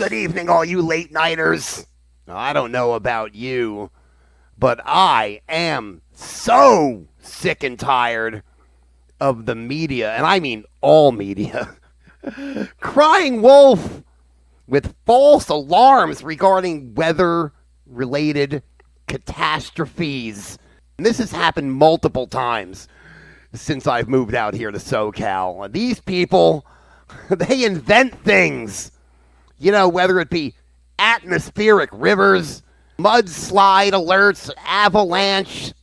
Good evening, all you late-nighters. I don't know about you, but I am so sick and tired of the media, and I mean all media, crying wolf with false alarms regarding weather-related catastrophes. And this has happened multiple times since I've moved out here to SoCal. These people, they invent things. You know, whether it be atmospheric rivers, mudslide alerts, avalanche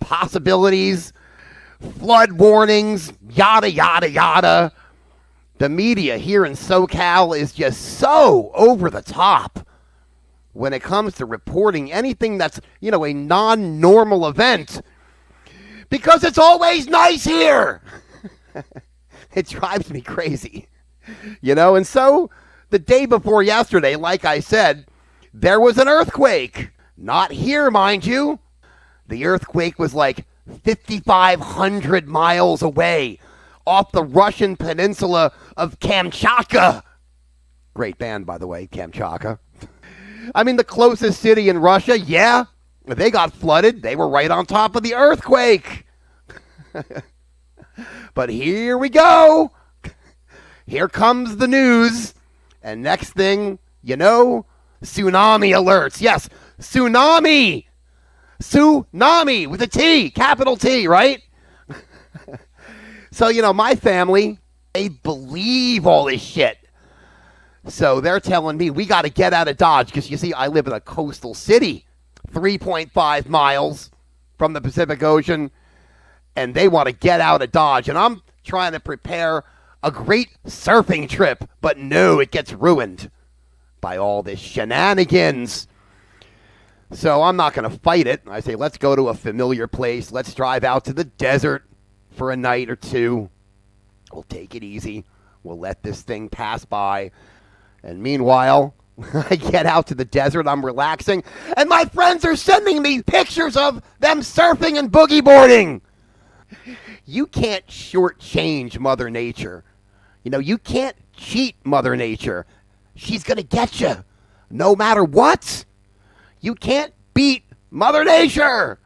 possibilities, flood warnings, yada, yada, yada. The media here in SoCal is just so over the top when it comes to reporting anything that's, you know, a non-normal event. Because it's always nice here. It drives me crazy. You know, and so the day before yesterday, like I said, there was an earthquake. Not here, mind you. The earthquake was like 5,500 miles away off the Russian peninsula of Kamchatka. Great band, by the way, Kamchatka. I mean, the closest city in Russia, yeah, they got flooded. They were right on top of the earthquake. But here we go. Here comes the news. And next thing you know, tsunami alerts. Yes, tsunami. Tsunami with a T, capital T, right? So, you know, my family, they believe all this shit. So they're telling me we got to get out of Dodge because, you see, I live in a coastal city, 3.5 miles from the Pacific Ocean, and they want to get out of Dodge. And I'm trying to prepare a great surfing trip, but no, it gets ruined by all this shenanigans. So I'm not going to fight it. I say, let's go to a familiar place. Let's drive out to the desert for a night or two. We'll take it easy. We'll let this thing pass by. And meanwhile, I get out to the desert. I'm relaxing. And my friends are sending me pictures of them surfing and boogie boarding. You can't shortchange Mother Nature. You know, you can't cheat Mother Nature. She's going to get you no matter what. You can't beat Mother Nature.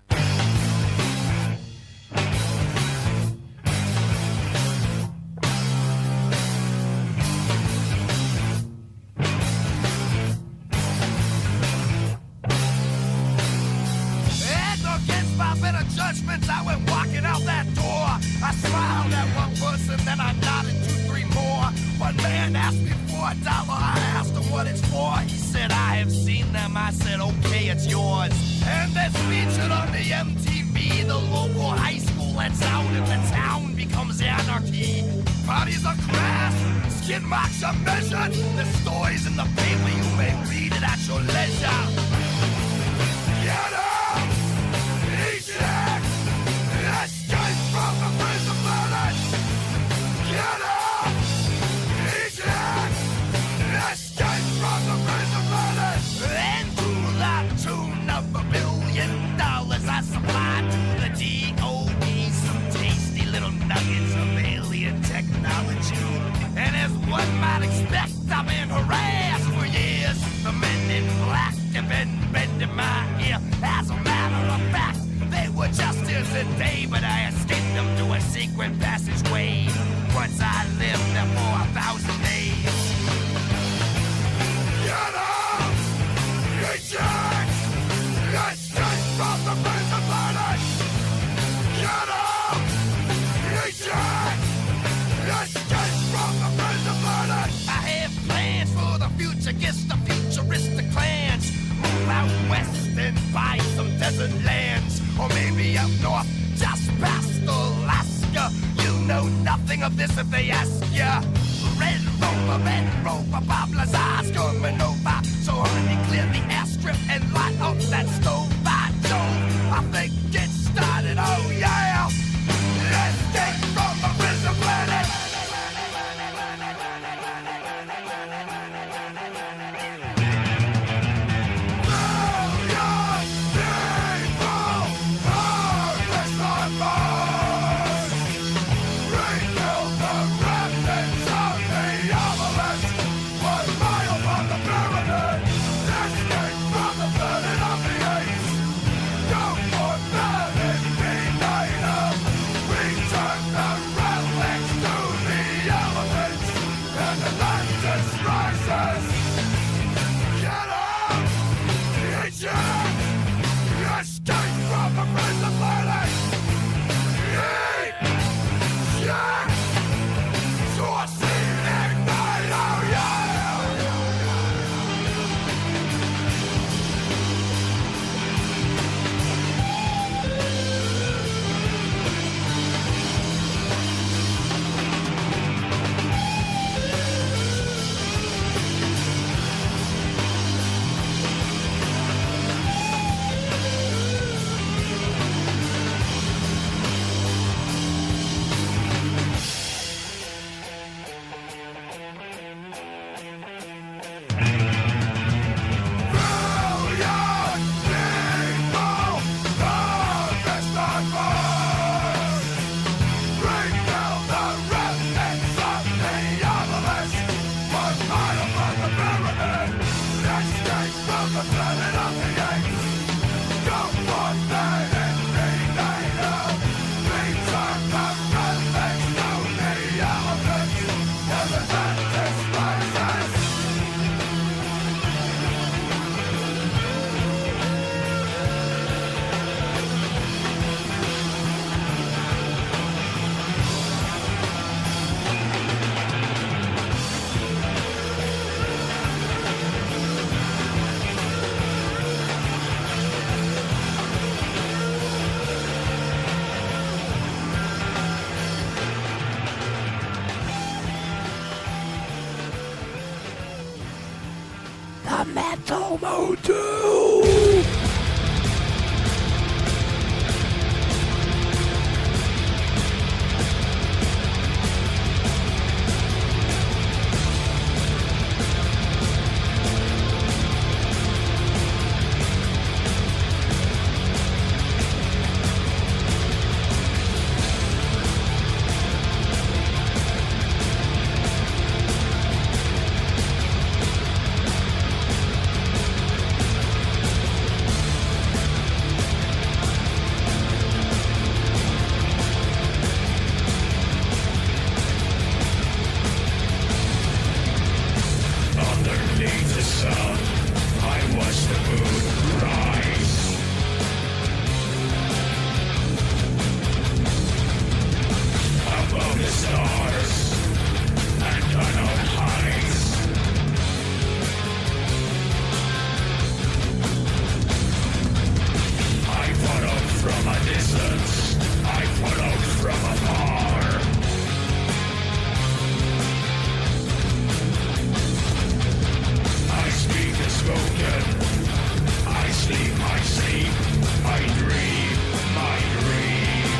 Judgments, I went walking out that door. I smiled at one person, then I nodded 2, 3 more. One man asked me for $1. I asked him what it's for. He said, I have seen them. I said, okay, it's yours. And that's featured on the MTV. The local high school lets out and the town becomes anarchy. Bodies are crashed, skin marks are measured. The stories in the paper, you may read it at your leisure. Get up! Escape from the prison planet! Get up! Eject! Escape from the prison planet! And to the tune of $1 billion, I supplied to the DOE some tasty little nuggets of alien technology. And as one might expect, I've been harassed for years. The men in black have been bending my ear. As a matter of fact, they were just here today, but I escaped them through a secret passageway. Once I lived there for 1,000 days. Get up! Eject! Escape from the prison planet! Get up! Eject! Escape from the prison planet! I have plans for the future, guess the futuristic plans. Move out west and buy some desert lands. Or maybe up north, just past Alaska. You know nothing of this if they ask ya. Red Rover, Bob Lazar's coming over. So honey, clear the airstrip and light up that stove by Jove. I think it started, oh yeah. Escape from the prison planet. Rebuild the remnants of the obelisk. What Metal Motel. Underneath the sun, I watched the moon rise. Above the stars and unknown heights. I followed from a distance. I followed from afar. I speak the spoken. I sleep my sleep. I dream my dream.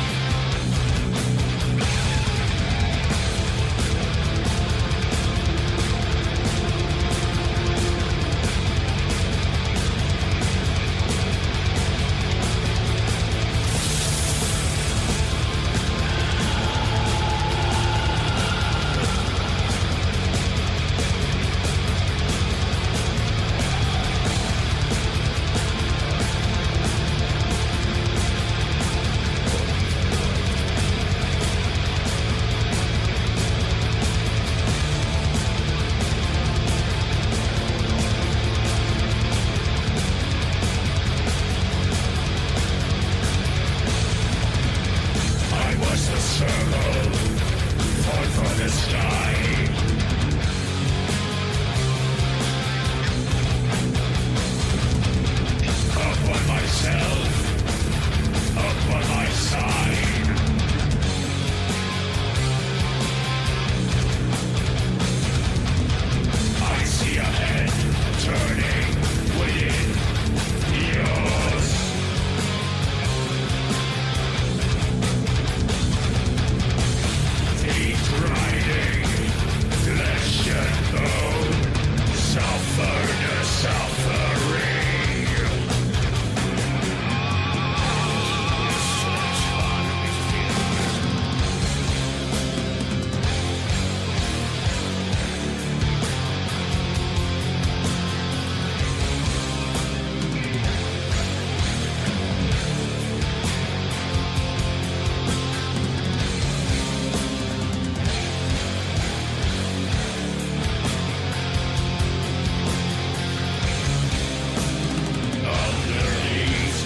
I was the circle, fought for the sky. Upon myself, upon my side. I see a head turning within yours. Feet riding, flesh and bone, suffer the suffering. Underneath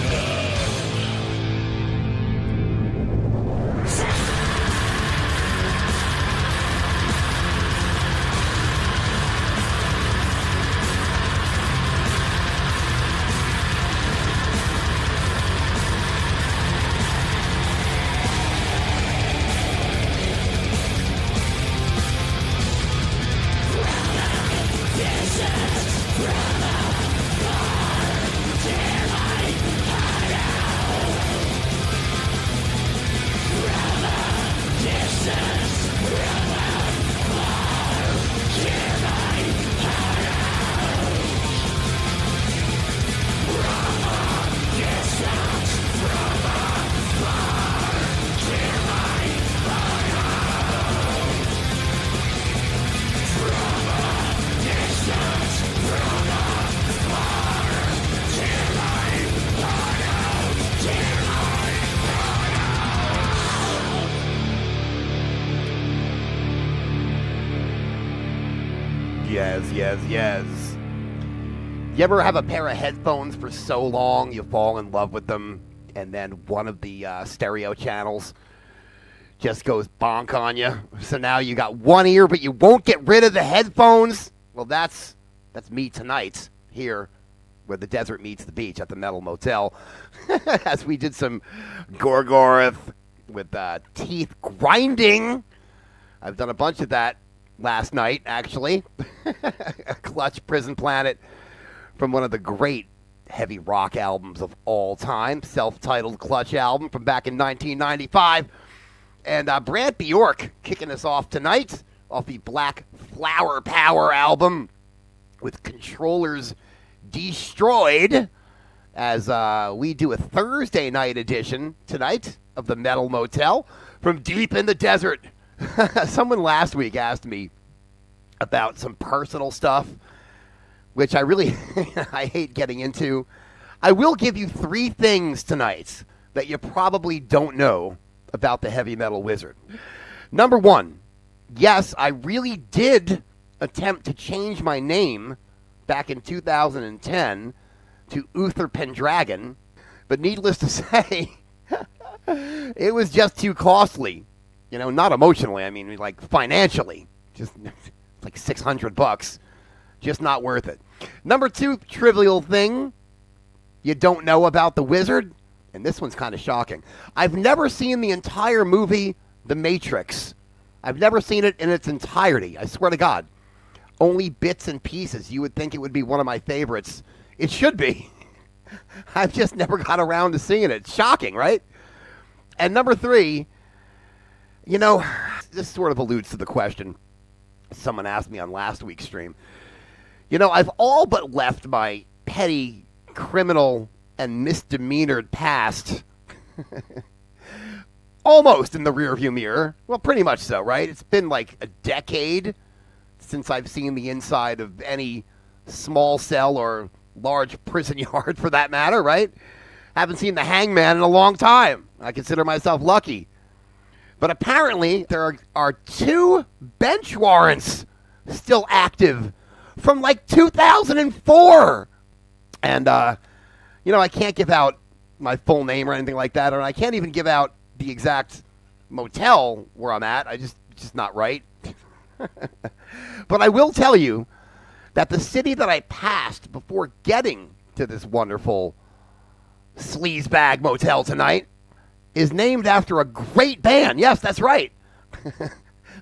Yes. You ever have a pair of headphones for so long you fall in love with them, and then one of the stereo channels just goes bonk on you? So now you got one ear, but you won't get rid of the headphones? Well, that's me tonight here where the desert meets the beach at the Metal Motel as we did some Gorgoroth with teeth grinding. I've done a bunch of that last night, actually. Clutch, Prison Planet, from one of the great heavy rock albums of all time, self-titled Clutch album from back in 1995. And Brad Bjork kicking us off tonight off the Black Flower Power album with Controllers Destroyed, as we do a Thursday night edition tonight of the Metal Motel from deep in the desert. Someone last week asked me about some personal stuff, which I really I hate getting into. I will give you 3 things tonight that you probably don't know about the Heavy Metal Wizard. Number 1, yes, I really did attempt to change my name back in 2010 to Uther Pendragon, but needless to say, it was just too costly. You know, not emotionally, I mean, like financially. Just like $600. Just not worth it. Number 2 trivial thing you don't know about the Wizard, and this one's kind of shocking. I've never seen the entire movie The Matrix. I've never seen it in its entirety. I swear to God. Only bits and pieces. You would think it would be one of my favorites. It should be. I've just never got around to seeing it. It's shocking, right? And number 3, you know, this sort of alludes to the question someone asked me on last week's stream. You know, I've all but left my petty criminal and misdemeanored past almost in the rearview mirror. Well, pretty much so, right? It's been like a decade since I've seen the inside of any small cell or large prison yard for that matter, right? Haven't seen the hangman in a long time. I consider myself lucky. But apparently there are 2 bench warrants still active from like 2004. And, you know, I can't give out my full name or anything like that, and I can't even give out the exact motel where I'm at. It's just not right. But I will tell you that the city that I passed before getting to this wonderful sleazebag motel tonight is named after a great band. Yes, that's right.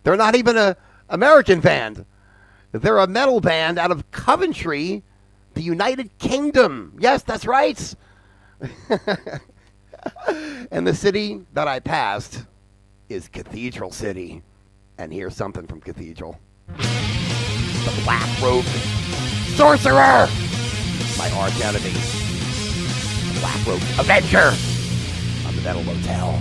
They're not even an American band. They're a metal band out of Coventry, the United Kingdom. Yes, that's right. And the city that I passed is Cathedral City. And here's something from Cathedral. The Black-Robed Sorcerer, my arch enemy. The Black-Robed Avenger on the Metal Motel.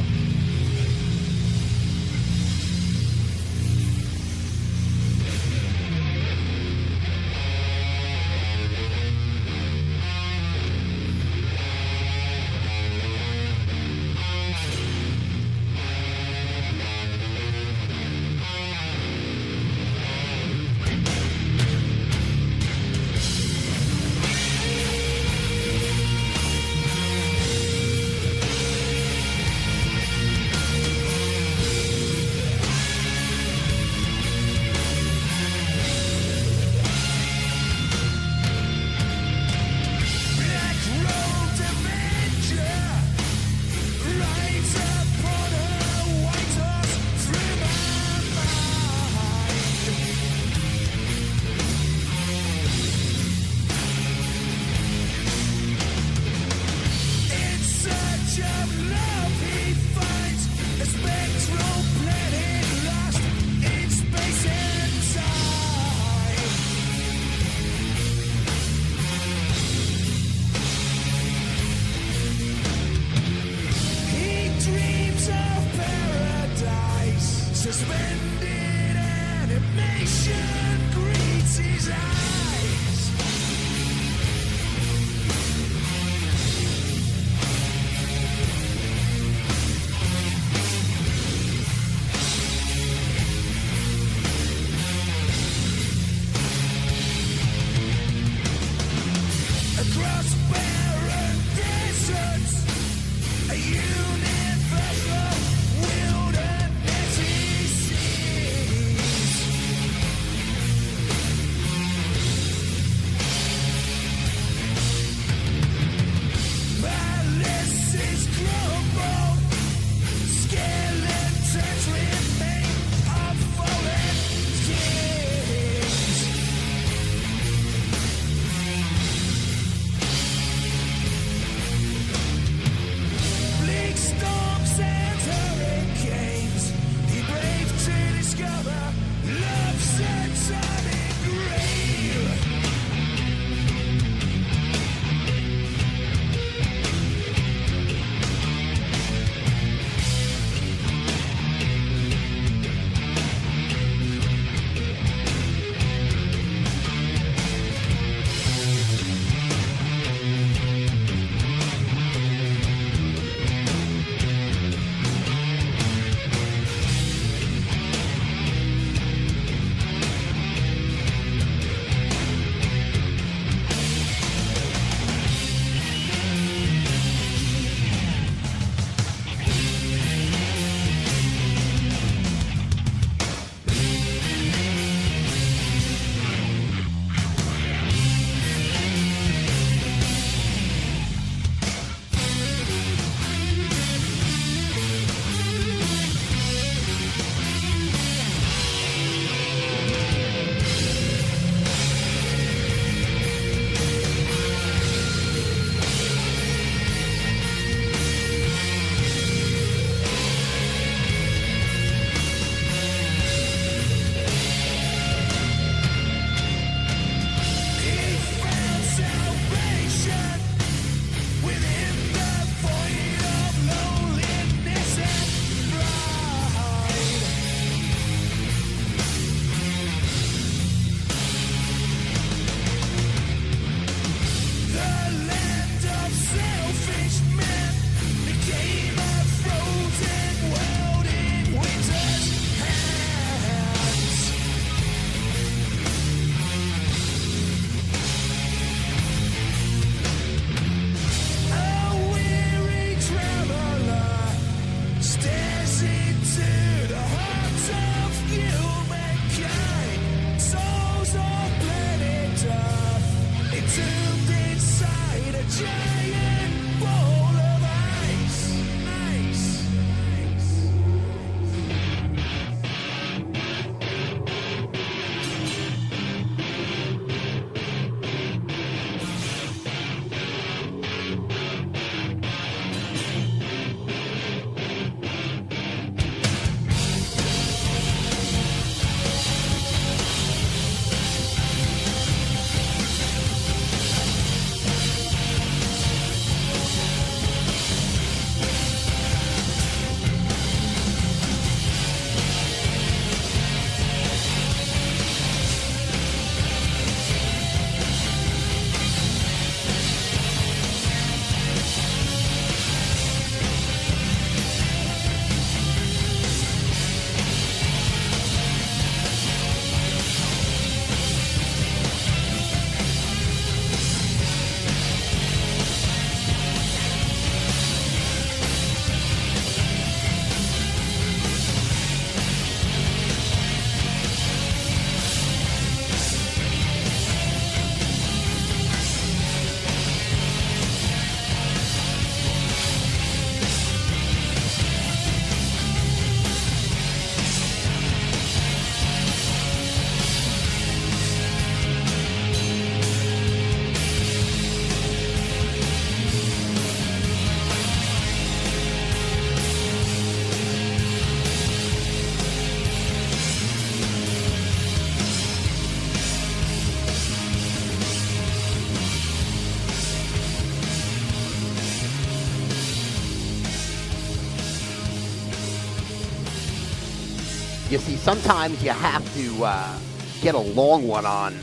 You see, sometimes you have to get a long one on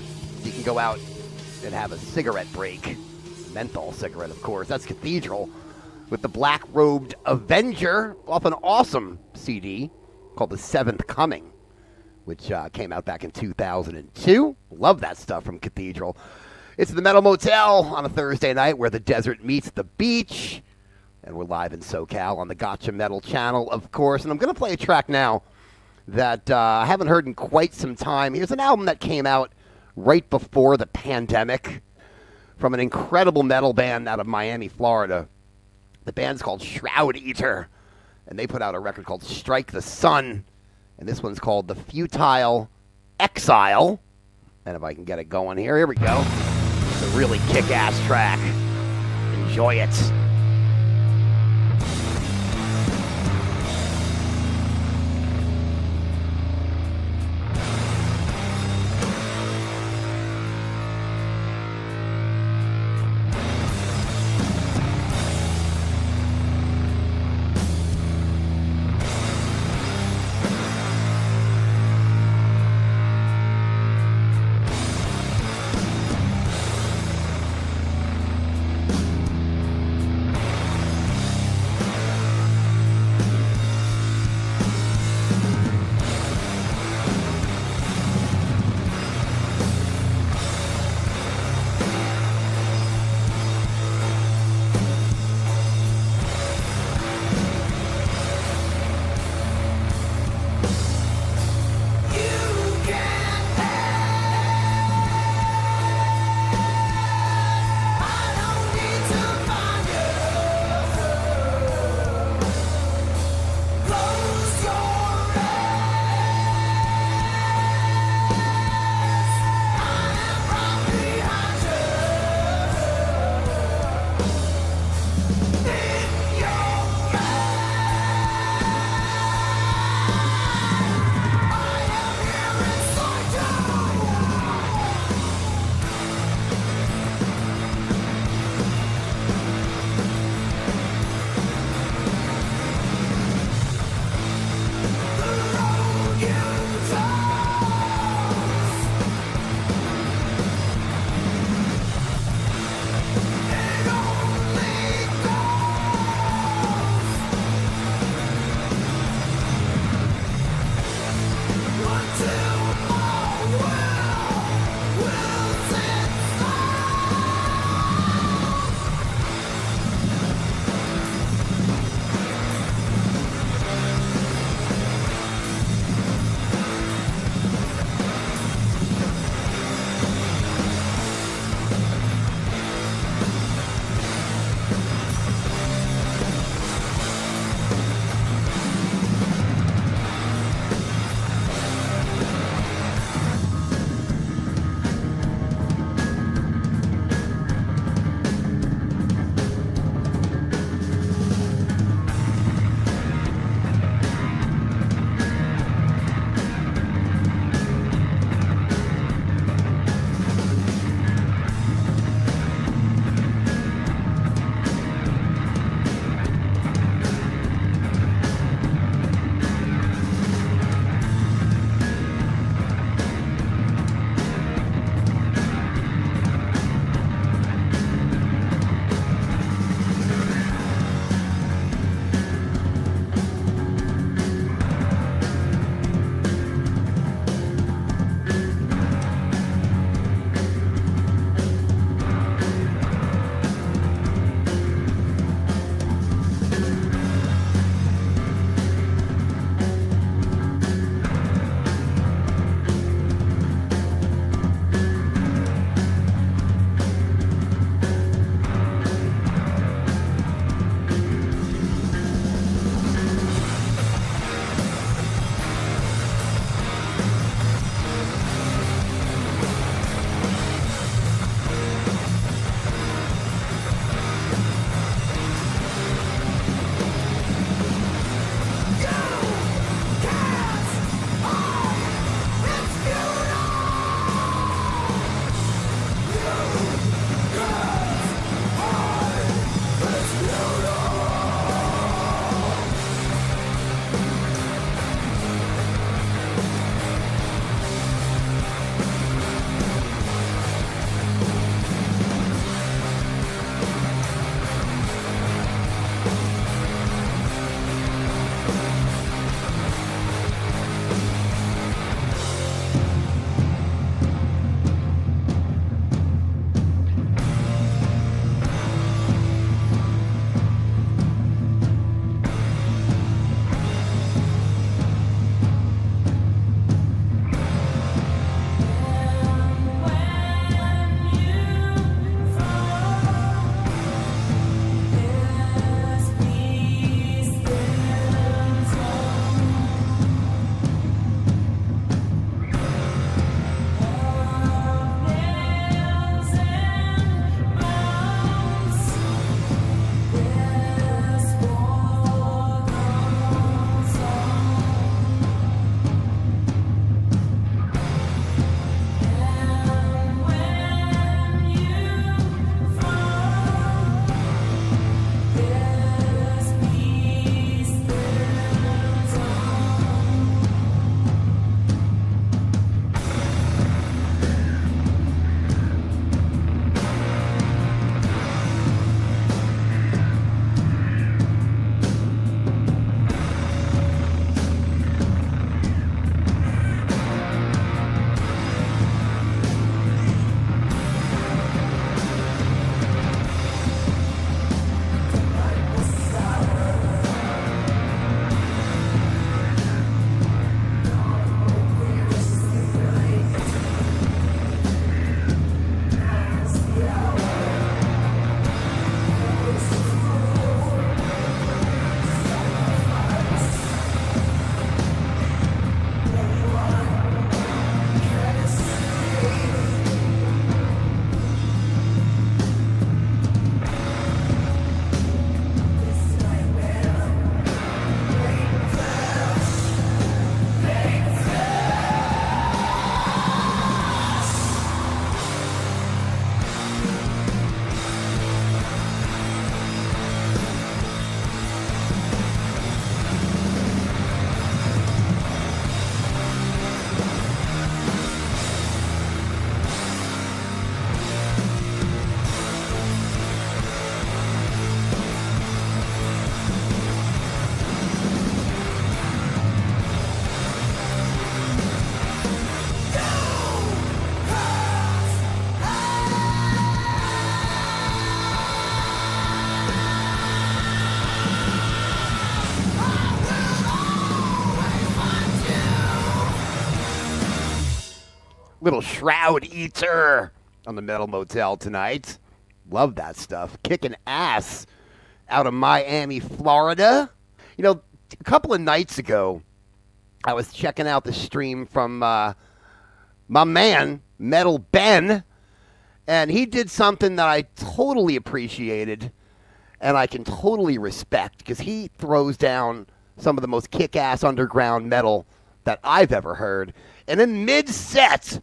so you can go out and have a cigarette break. Menthol cigarette, of course. That's Cathedral with the Black-Robed Avenger off an awesome CD called The Seventh Coming, which came out back in 2002. Love that stuff from Cathedral. It's the Metal Motel on a Thursday night where the desert meets the beach. And we're live in SoCal on the Gotcha Metal channel, of course. And I'm going to play a track now that I haven't heard in quite some time. Here's an album that came out right before the pandemic from an incredible metal band out of Miami, Florida. The band's called Shroud Eater, and they put out a record called Strike the Sun, and this one's called The Futile Exile. And if I can get it going here we go. It's a really kick-ass track. Enjoy it. Little Shroud Eater on the Metal Motel tonight. Love that stuff. Kicking ass out of Miami, Florida. You know, a couple of nights ago, I was checking out the stream from my man, Metal Ben, and he did something that I totally appreciated and I can totally respect because he throws down some of the most kick-ass underground metal that I've ever heard. And in mid-set,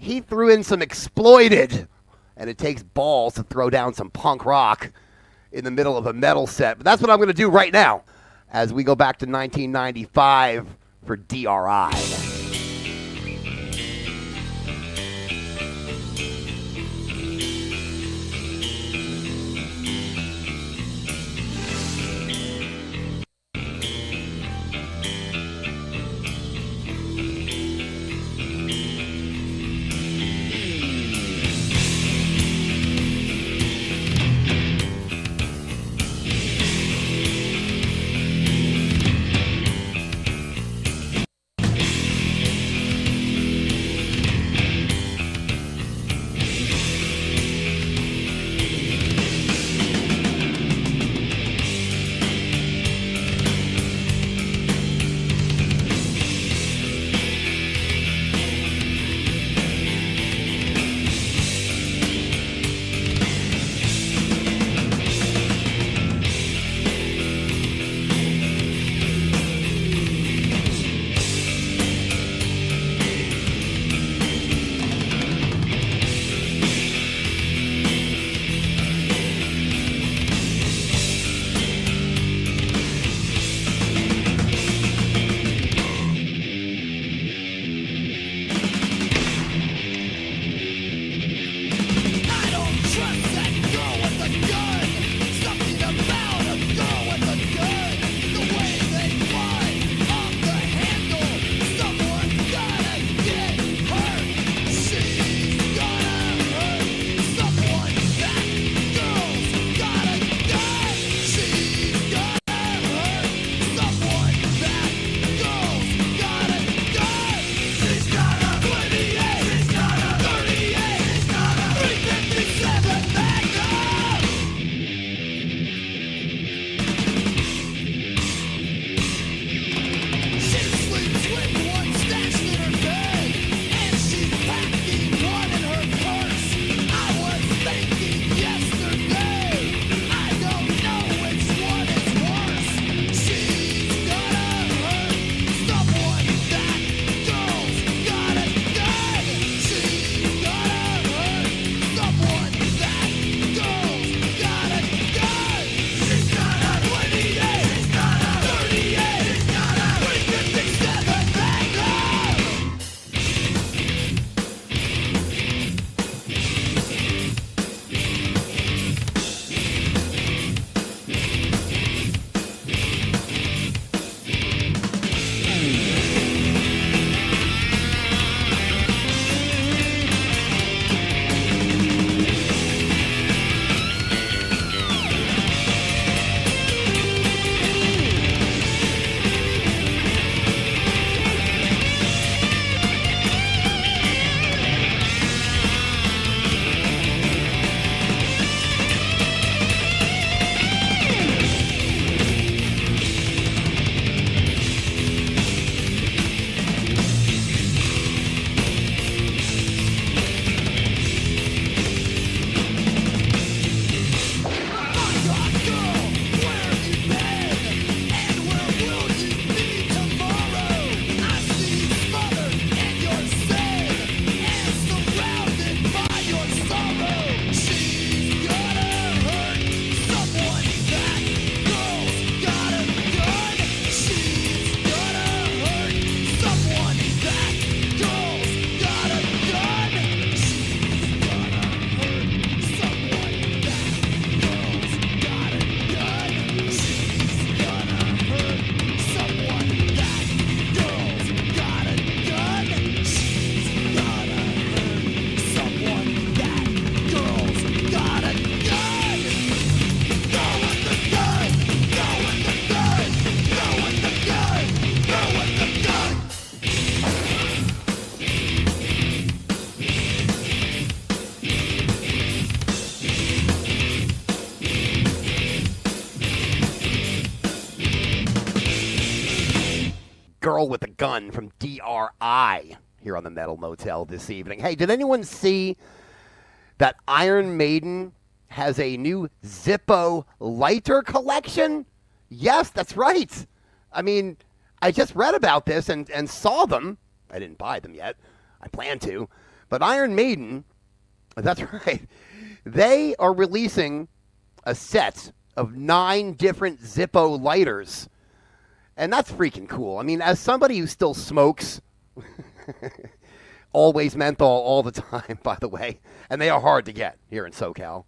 he threw in some Exploited, and it takes balls to throw down some punk rock in the middle of a metal set. But that's what I'm going to do right now as we go back to 1995 for DRI. Girl with a Gun from DRI here on the Metal Motel this evening. Hey, did anyone see that Iron Maiden has a new Zippo lighter collection? Yes, that's right. I mean, I just read about this and saw them. I didn't buy them yet. I plan to. But Iron Maiden, that's right, they are releasing a set of 9 different Zippo lighters. And that's freaking cool. I mean, as somebody who still smokes, always menthol all the time, by the way, and they are hard to get here in SoCal,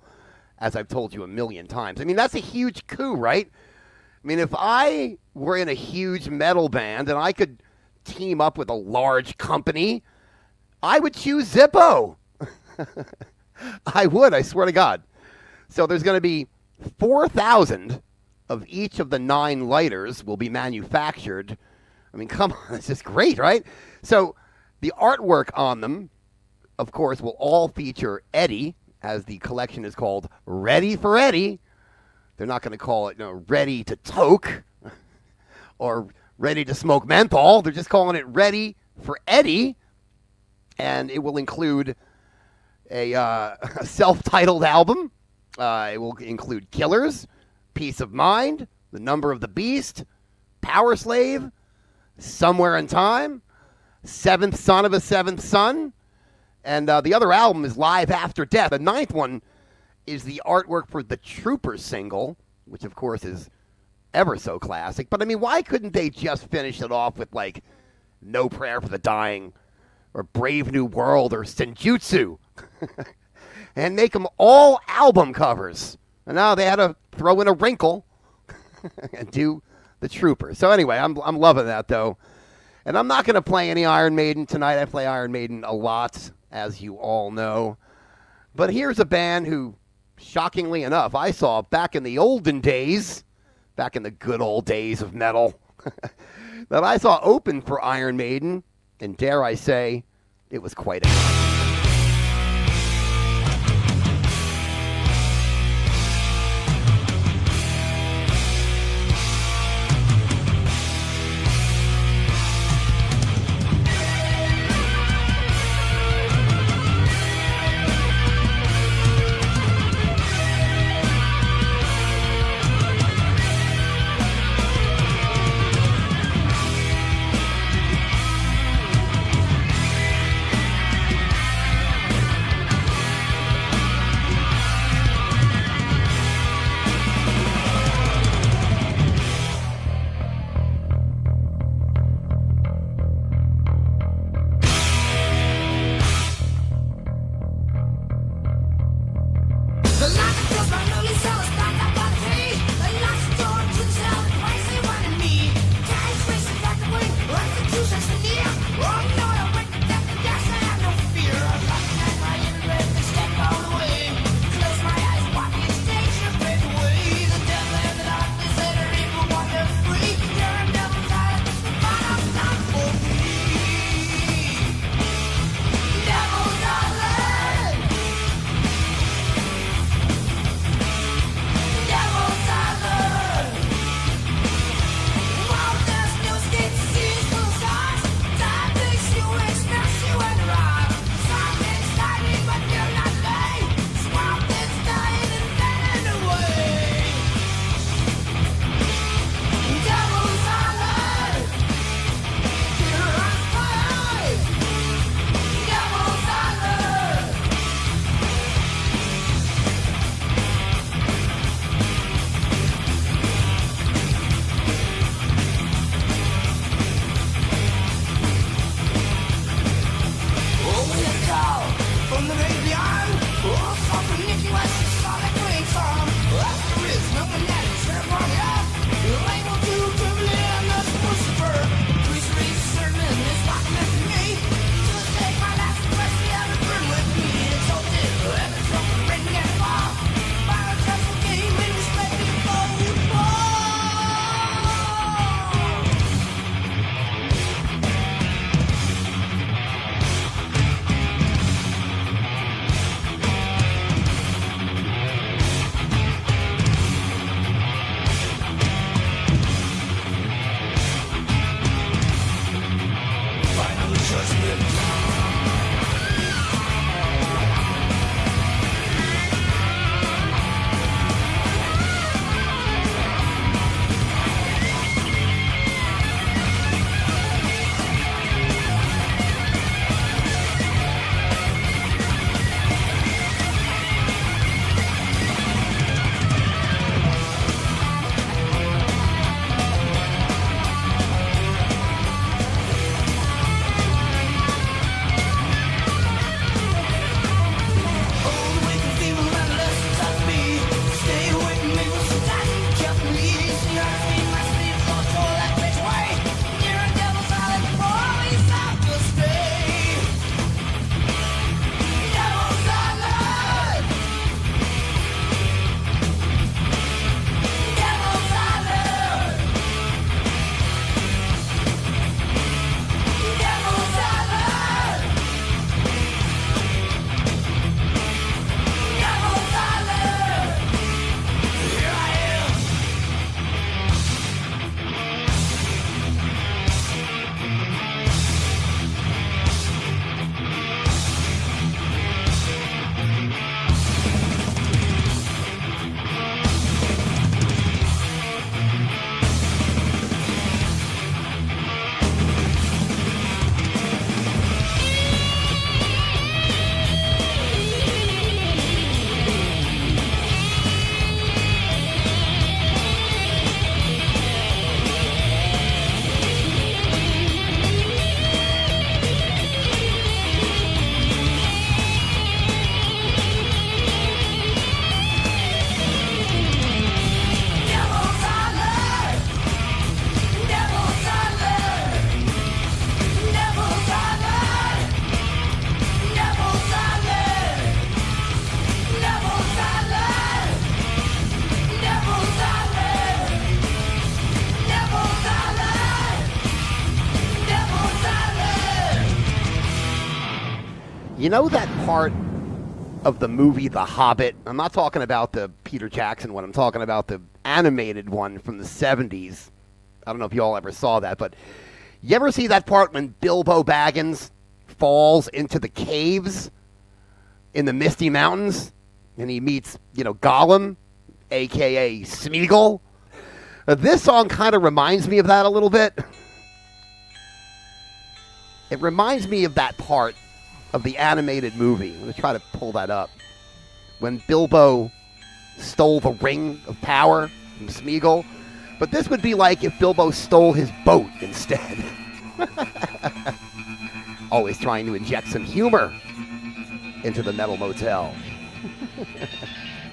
as I've told you a million times. I mean, that's a huge coup, right? I mean, if I were in a huge metal band and I could team up with a large company, I would choose Zippo. I would, I swear to God. So there's going to be 4,000 of each of the 9 lighters will be manufactured. I mean, come on, it's just great, right? So the artwork on them, of course, will all feature Eddie, as the collection is called Ready for Eddie. They're not going to call it, Ready to Toke or Ready to Smoke Menthol. They're just calling it Ready for Eddie. And it will include a self-titled album. It will include Killers, Peace of Mind, The Number of the Beast, Power Slave, Somewhere in Time, Seventh Son of a Seventh Son, and the other album is Live After Death. The 9th one is the artwork for the Troopers single, which of course is ever so classic. But I mean, why couldn't they just finish it off with like No Prayer for the Dying or Brave New World or Senjutsu and make them all album covers? And now they had to throw in a wrinkle and do the Troopers. So anyway, I'm loving that though. And I'm not going to play any Iron Maiden tonight. I play Iron Maiden a lot, as you all know. But here's a band who, shockingly enough, I saw back in the olden days, back in the good old days of metal, that I saw open for Iron Maiden. And dare I say, it was quite a... You know that part of the movie The Hobbit? I'm not talking about the Peter Jackson one. I'm talking about the animated one from the 70s. I don't know if you all ever saw that, but you ever see that part when Bilbo Baggins falls into the caves in the Misty Mountains and he meets, Gollum, a.k.a. Smeagol? This song kind of reminds me of that a little bit. It reminds me of that part of the animated movie. I'm going to try to pull that up. When Bilbo stole the Ring of Power from Smeagol. But this would be like if Bilbo stole his boat instead. Always trying to inject some humor into the Metal Motel.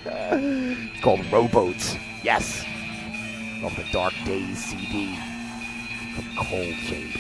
It's called Rowboats. Yes. Off the Dark Days CD from Cold Chamber.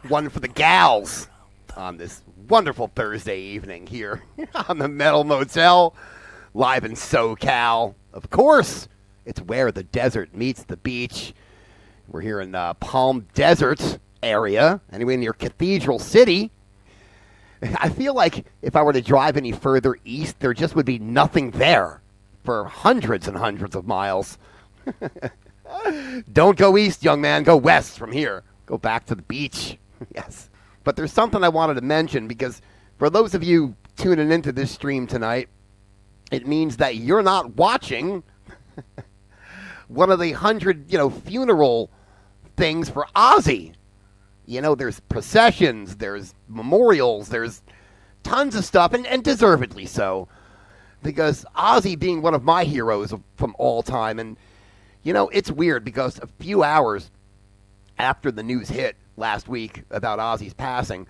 one for the gals on this wonderful Thursday evening here on the Metal Motel, live in SoCal. Of course, it's where the desert meets the beach. We're here in Palm Desert area, anyway, near Cathedral City. I feel like if I were to drive any further east, there just would be nothing there for hundreds and hundreds of miles. Don't go east, young man. Go west from here. Go back to the beach. Yes. But there's something I wanted to mention, because for those of you tuning into this stream tonight, it means that you're not watching one of the 100, funeral things for Ozzy. There's processions, there's memorials, there's tons of stuff, and deservedly so, because Ozzy being one of my heroes from all time. And it's weird, because a few hours after the news hit last week about Ozzy's passing,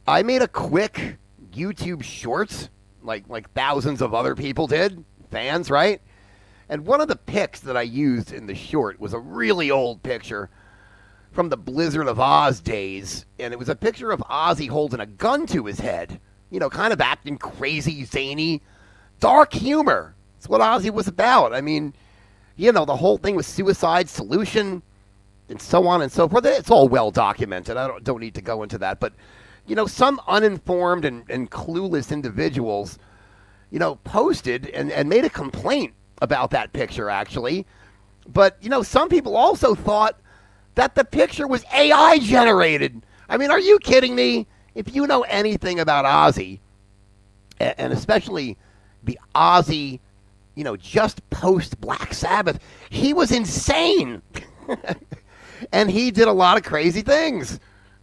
I made a quick YouTube shorts, like thousands of other people did, fans, right? And one of the pics that I used in the short was a really old picture from the Blizzard of Oz days, and it was a picture of Ozzy holding a gun to his head, kind of acting crazy, zany, dark humor. That's what Ozzy was about. I mean, the whole thing was suicide solution and so on and so forth. It's all well documented. I don't need to go into that. But, some uninformed and clueless individuals, posted and made a complaint about that picture, actually. But, some people also thought that the picture was AI generated. I mean, are you kidding me? If you know anything about Ozzy, and especially the Ozzy, just post Black Sabbath, he was insane. And he did a lot of crazy things.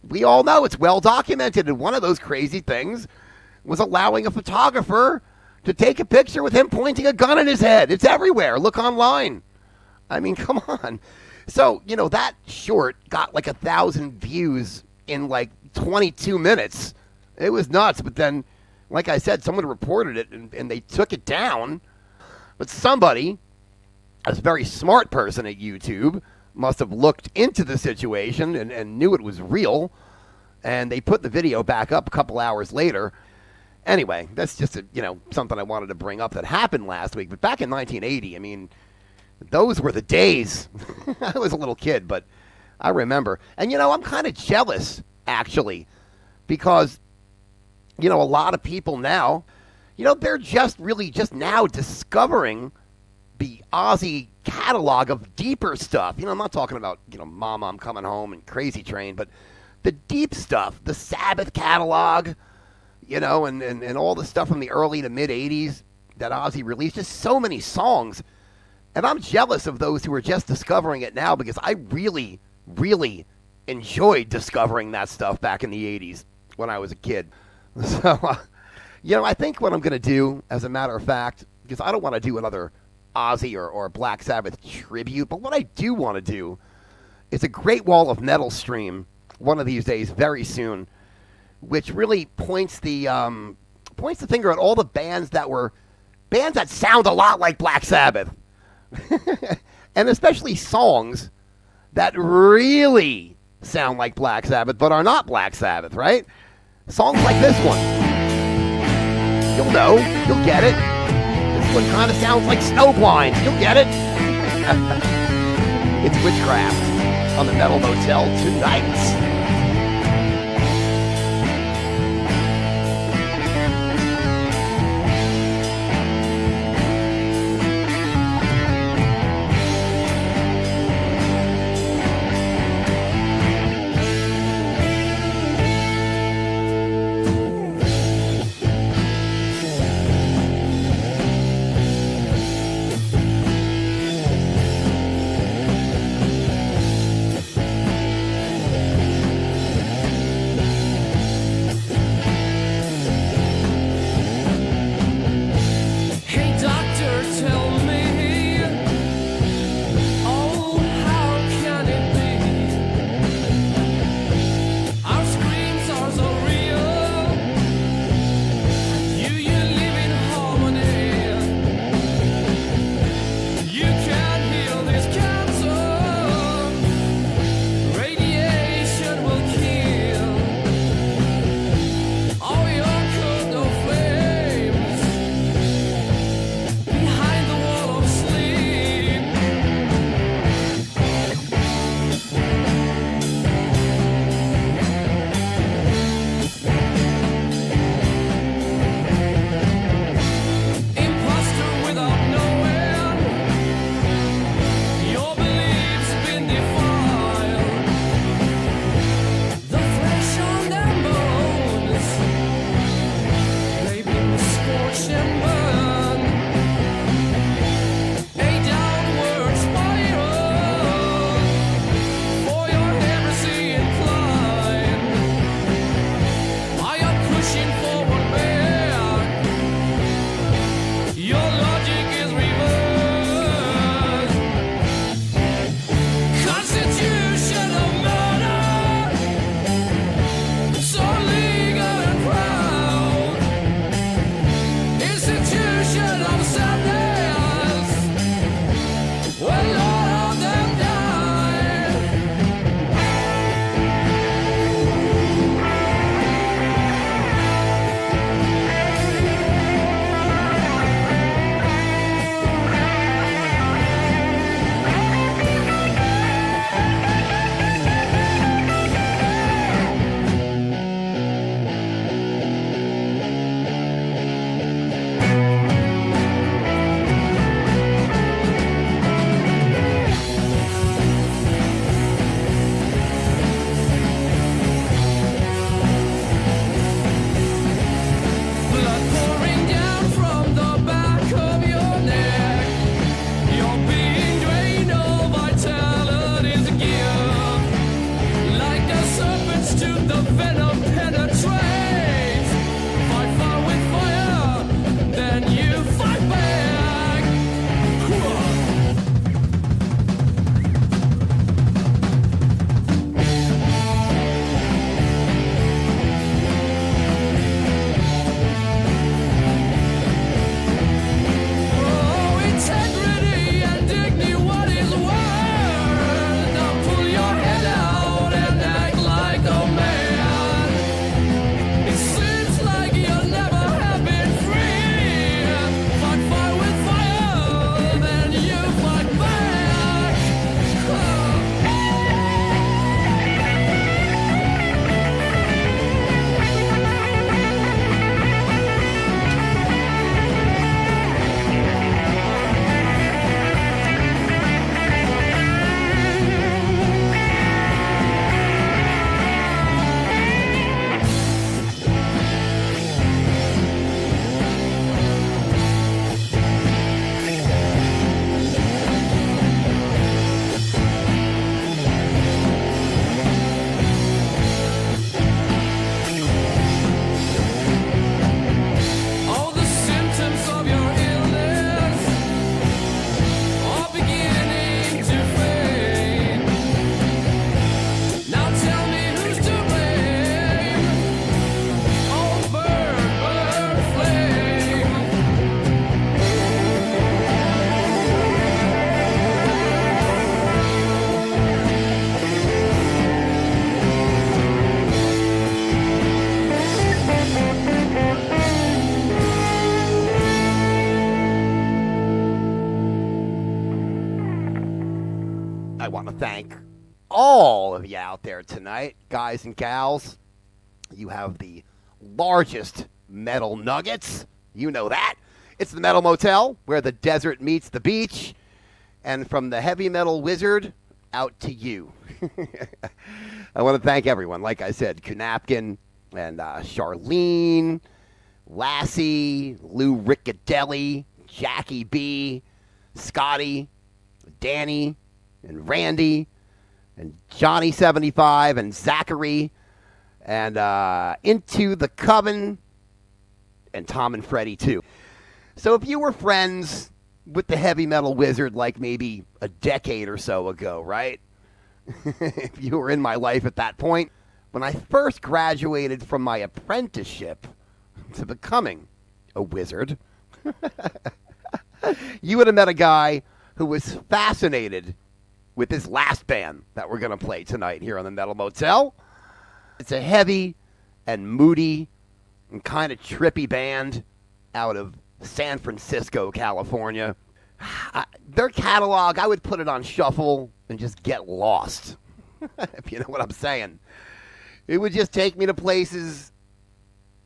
We all know, it's well documented. And one of those crazy things was allowing a photographer to take a picture with him pointing a gun at his head. It's everywhere. Look online. I mean, come on. So, that short got like 1,000 views in like 22 minutes. It was nuts. But then, like I said, someone reported it and they took it down. But somebody, a very smart person at YouTube, must have looked into the situation and knew it was real. And they put the video back up a couple hours later. Anyway, that's just something I wanted to bring up that happened last week. But back in 1980, I mean, those were the days. I was a little kid, but I remember. And, I'm kind of jealous, actually, because, a lot of people now, they're just now discovering the Ozzy catalog of deeper stuff. I'm not talking about, Mama, I'm Coming Home and Crazy Train, but the deep stuff, the Sabbath catalog, and all the stuff from the early to mid-'80s that Ozzy released. Just so many songs. And I'm jealous of those who are just discovering it now, because I really, really enjoyed discovering that stuff back in the 80s when I was a kid. So, I think what I'm going to do, as a matter of fact, because I don't want to do another Ozzy or Black Sabbath tribute, but what I do want to do is a Great Wall of Metal stream one of these days, very soon, which really points the finger at all the bands that sound a lot like Black Sabbath. And especially songs that really sound like Black Sabbath but are not Black Sabbath, right? Songs like this one. You'll know. You'll get it. This one kind of sounds like Snowblind. You'll get it. It's Witchcraft on the Metal Motel tonight. I want to thank all of you out there tonight, guys and gals. You have the largest metal nuggets. You know that. It's the Metal Motel, where the desert meets the beach. And from the heavy metal wizard out to you. I want to thank everyone. Like I said, Kunapkin and Charlene, Lassie, Lou Riccadelli, Jackie B, Scotty, Danny, and Randy, and Johnny75, and Zachary, and Into the Coven, and Tom and Freddie, too. So if you were friends with the heavy metal wizard like maybe a decade or so ago, right? If you were in my life at that point, when I first graduated from my apprenticeship to becoming a wizard, you would have met a guy who was fascinated with this last band that we're going to play tonight here on the Metal Motel. It's a heavy and moody and kind of trippy band out of San Francisco, California. Their catalog, I would put it on shuffle and just get lost, if you know what I'm saying. It would just take me to places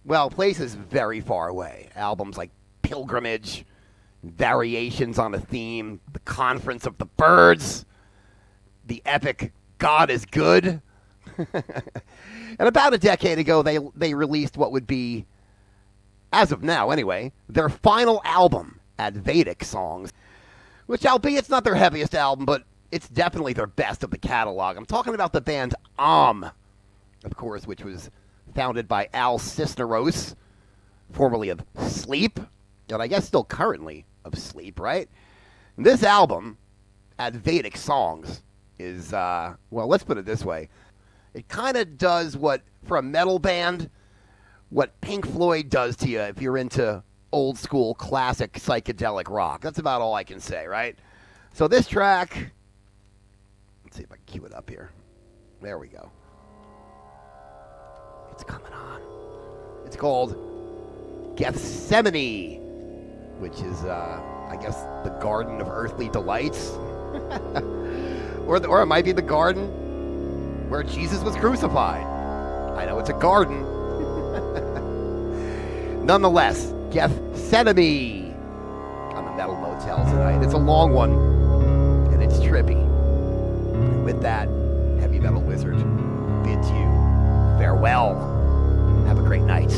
very far away. Albums like Pilgrimage, Variations on a Theme, The Conference of the Birds, the epic God is Good. And about a decade ago, they released what would be, as of now anyway, their final album, Advaitic Songs, which, albeit it's not their heaviest album, but it's definitely their best of the catalog. I'm talking about the band of course, which was founded by Al Cisneros, formerly of Sleep, and I guess still currently of Sleep, right? And this album, Advaitic Songs, is, well, let's put it this way. It kind of does what, for a metal band, what Pink Floyd does to you if you're into old school classic psychedelic rock. That's about all I can say, right? So this track, let's see if I can cue it up here. There we go. It's coming on. It's called Gethsemane, which is, I guess, the Garden of Earthly Delights. or it might be the garden where Jesus was crucified. I know it's a garden. Nonetheless, Gethsemane on the Metal Motel tonight. It's a long one, and it's trippy. And with that, Heavy Metal Wizard bids you farewell. Have a great night.